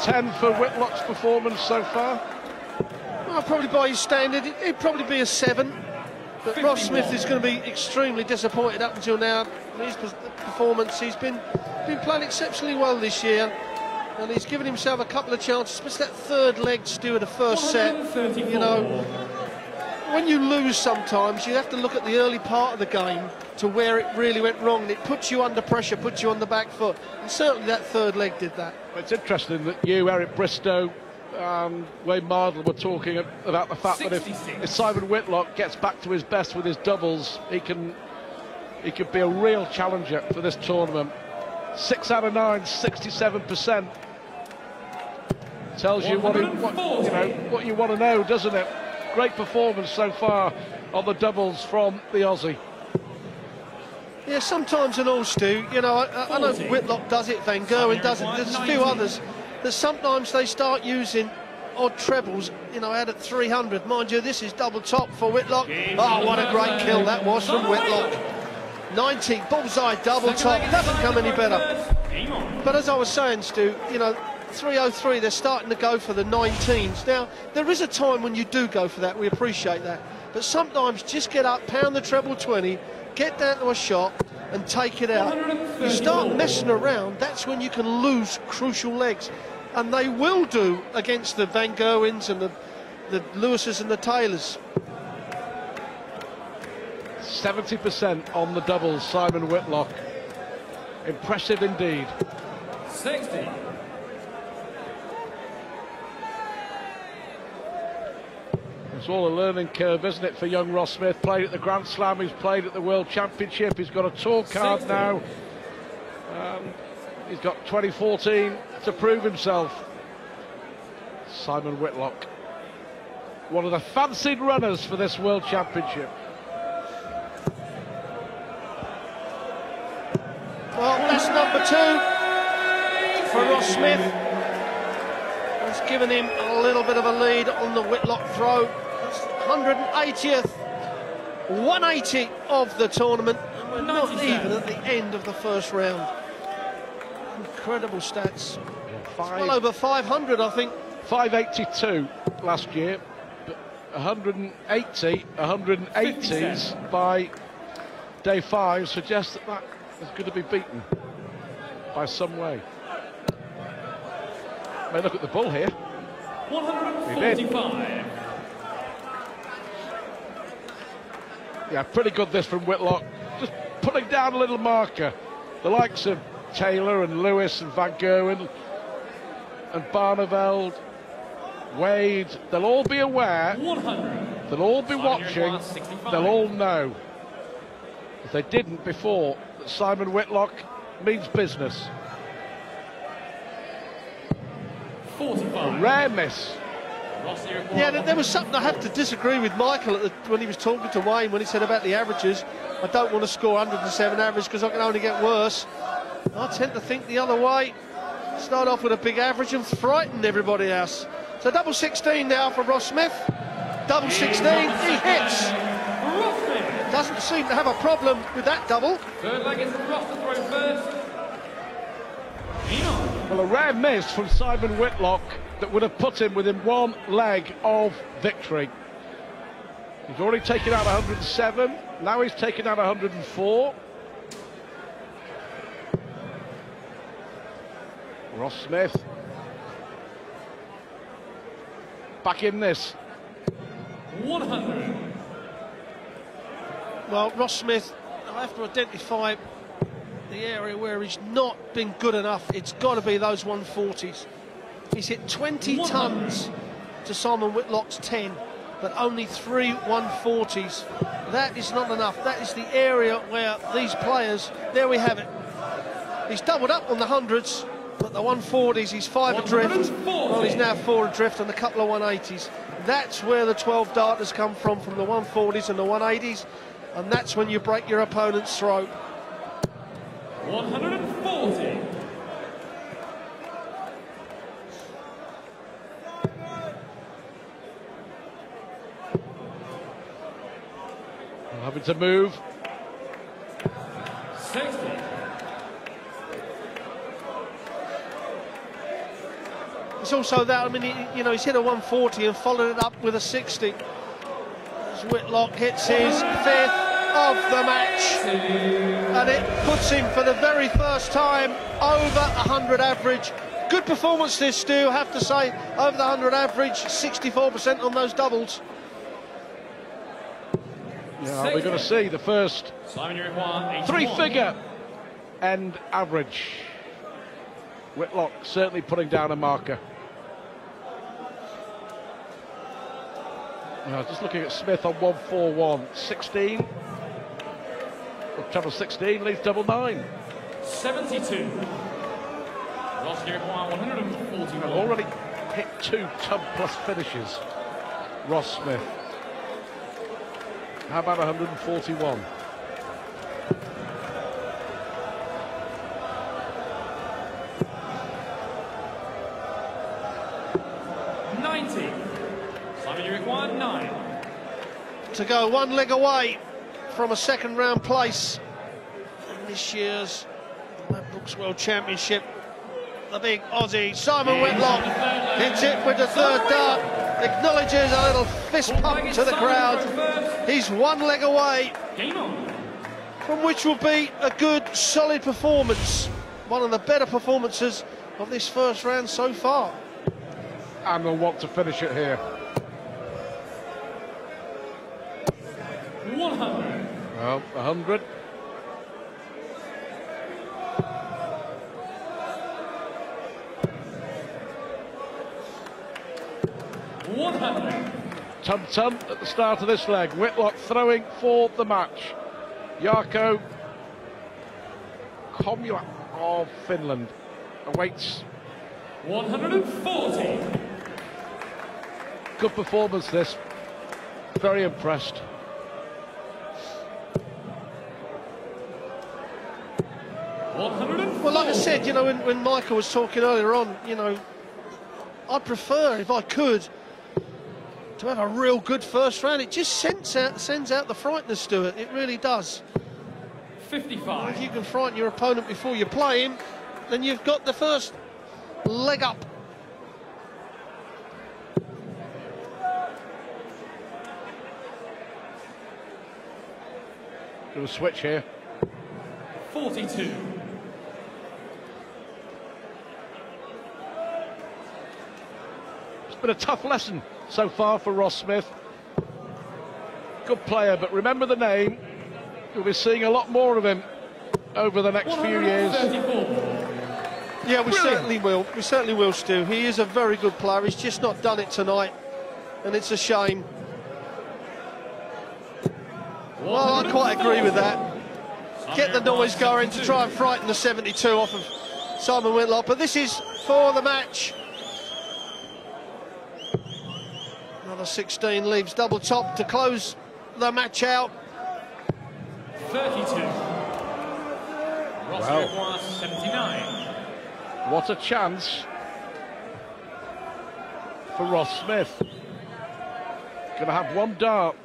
10 for Whitlock's performance so far? Well, probably by his standard, it'd probably be a 7. But 51. Ross Smith is going to be extremely disappointed up until now. His performance, he's been playing exceptionally well this year, and he's given himself a couple of chances, especially that third leg stew of the first set. You know, when you lose sometimes, you have to look at the early part of the game to where it really went wrong, and it puts you under pressure, puts you on the back foot, and certainly that third leg did that. It's interesting that you, Eric Bristow, Wayne Mardle were talking about the fact that if Simon Whitlock gets back to his best with his doubles, he could be a real challenger for this tournament. 6 out of 9, 67%. Tells you what you want to know, doesn't it? Great performance so far on the doubles from the Aussie. Yeah, sometimes and all, Stu, you know, I know Whitlock does it, Van Gerwen does it, there's a few others that sometimes they start using odd trebles, you know, out at 300. Mind you, this is double top for Whitlock. Oh, what a great kill that was from Whitlock. 90, bullseye, double top, doesn't come any better. But as I was saying, Stu, you know, 303, they're starting to go for the 19s. Now, there is a time when you do go for that, we appreciate that. But sometimes just get up, pound the treble 20, get down to a shot and take it out. You start messing around, that's when you can lose crucial legs. And they will do against the Van Gerwens and the Lewises and the Taylors. 70% on the doubles, Simon Whitlock. Impressive indeed. 60. It's all a learning curve, isn't it, for young Ross Smith? Played at the Grand Slam, he's played at the World Championship, he's got a tour card 60. now. He's got 2014 to prove himself. Simon Whitlock, one of the fancied runners for this World Championship. Well, that's number 2 for Ross Smith. It's given him a little bit of a lead on the Whitlock throw. That's 180th, 180 of the tournament. And we're not even at the end of the first round. Incredible stats. Well over 500, I think. 582 last year, but 180s by day 5 suggests that is going to be beaten by some way. May look at the bull here. 145. Yeah, pretty good this from Whitlock. Just putting down a little marker. The likes of Taylor and Lewis and Van Gerwen and Barneveld, Wade, they'll all be aware, 100. they'll all be watching, they'll all know, if they didn't before, that Simon Whitlock means business. 45. A rare miss. Yeah, there was something I have to disagree with Michael when he was talking to Wayne, when he said about the averages. I don't want to score 107 average because I can only get worse. I tend to think the other way. Start off with a big average and frighten everybody else. So double 16 now for Ross Smith. Double 16, he hits. Doesn't seem to have a problem with that double. Third leg is Ross to throw first. Well, a rare miss from Simon Whitlock that would have put him within one leg of victory. He's already taken out 107, now he's taken out 104. Ross Smith back in this. 100. Well, Ross Smith, I have to identify the area where he's not been good enough. It's got to be those 140s. He's hit 20 tons to Simon Whitlock's 10, but only 3 140s. That is not enough. That is the area where these players, there we have it. He's doubled up on the hundreds, but the 140s, he's 5 adrift. Well, he's now 4 adrift and a couple of 180s. That's where the 12 darters come from the 140s and the 180s, and that's when you break your opponent's throat. 140. Having to move. 60. It's also that, I mean, you know, he's hit a 140 and followed it up with a 60. As Whitlock hits his 5th of the match, and it puts him for the very first time over 100 average. Good performance this, Stu, I have to say, over the 100 average, 64% on those doubles. Yeah, we're going to see the first three-figure end average. Whitlock certainly putting down a marker. Just looking at Smith on 141, 16. Well, treble 16 leaves double 9. 72. Ross Uruguay 141. Already hit 2 tub plus finishes. Ross Smith. How about 141? Uruguay 9. To go one leg away from a second round place in this year's Ladbrokes World Championship. The big Aussie, Simon Whitlock, hits it with the third dart, acknowledges a little fist pump to the crowd. He's one leg away from which will be a good, solid performance. One of the better performances of this first round so far. And they'll want to finish it here. 100. Well, 100. Tum-tum at the start of this leg. Whitlock throwing for the match. Jarkko Komula of Finland awaits. 140. Good performance this. Very impressed. Well, like I said, you know, when Michael was talking earlier on, you know, I'd prefer, if I could, to have a real good first round. It just sends out the frighteners, Stuart. It really does. 55. If you can frighten your opponent before you play him, then you've got the first leg up. Do a switch here. 42. It's been a tough lesson so far for Ross Smith. Good player, but remember the name. You'll be seeing a lot more of him over the next few years. Yeah, we certainly will. We certainly will, Stu. He is a very good player. He's just not done it tonight, and it's a shame. Well, I quite agree with that. Get the noise going to try and frighten the 72 off of Simon Whitlock, but this is for the match. Another 16 leaves double top to close the match out. 32. Ross Uruguay 79. What a chance for Ross Smith. Going to have one dart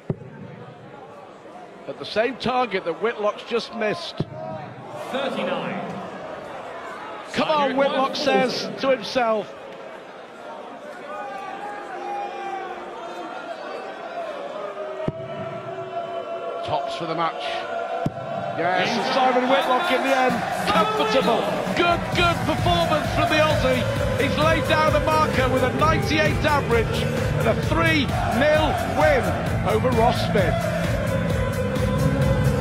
at the same target that Whitlock's just missed. 39. Come on, Whitlock says to himself. Tops for the match. Yes, and Simon Whitlock in the end, comfortable. Good performance from the Aussie. He's laid down the marker with a 98 average and a 3-0 win over Ross Smith.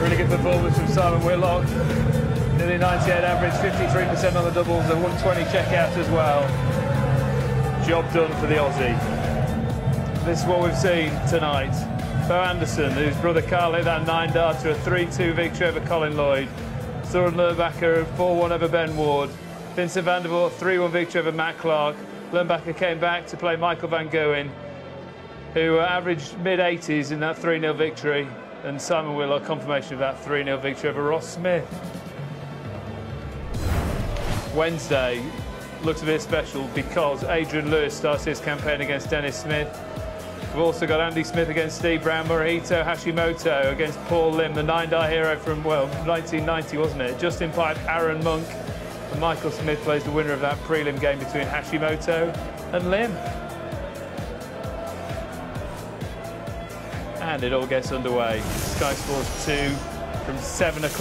Really good performance from Simon Whitlock. Nearly 98 average, 53% on the doubles, a 120 checkout as well. Job done for the Aussie. This is what we've seen tonight. Bo Anderson, whose brother Carl hit that 9-darter, a 3-2 victory over Colin Lloyd. Soren Lerbacher, 4-1 over Ben Ward. Vincent van der Voort, 3-1 victory over Matt Clark. Lerbacher came back to play Michael van Gerwen, who averaged mid-80s in that 3-0 victory. And Simon Whitlock, confirmation of that 3-0 victory over Ross Smith. Wednesday looks a bit special because Adrian Lewis starts his campaign against Dennis Smith. We've also got Andy Smith against Steve Brown, Morihito Hashimoto against Paul Lim, the 9-dart hero from, well, 1990, wasn't it? Justin Pipe, Aaron Monk, And Michael Smith plays the winner of that prelim game between Hashimoto and Lim. And it all gets underway. Sky Sports 2 from 7 o'clock.